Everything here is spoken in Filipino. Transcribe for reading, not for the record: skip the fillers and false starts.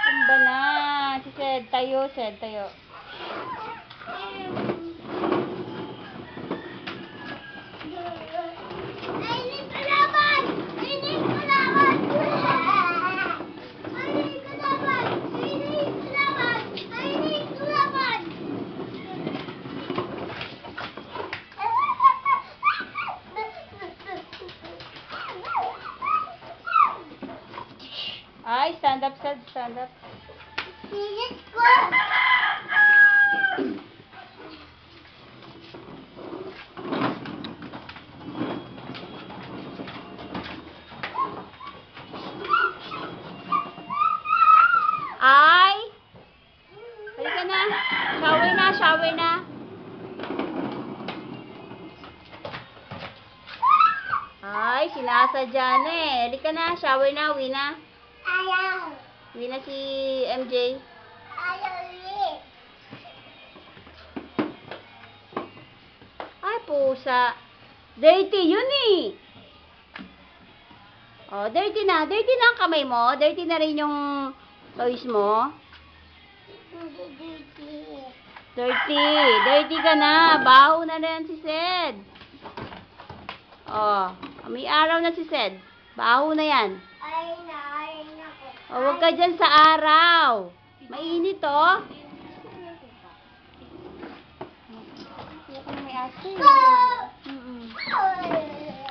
Tumba na. Si Sed, tayo, Sed, tayo. Ay, stand up, Sed, stand up. Ay! Halika na. Shower na, shower na. Ay, sinasadya na eh. Halika na, shower na, uwi na. Ayaw. Uwi na si MJ. Ayaw ulit. Ay, pusa. Dirty yun eh. Oh, dirty na. Dirty na ang kamay mo. Dirty na rin yung toys mo. Hindi dirty. Dirty. Dirty ka na. Baho na rin si Sed. Oh, may araw na si Sed. Baho na yan. Ay na ko. Oh, huwag ka dyan sa araw. Mainit oh. Hindi ka na may aso eh. Go! Mm-mm. Ay.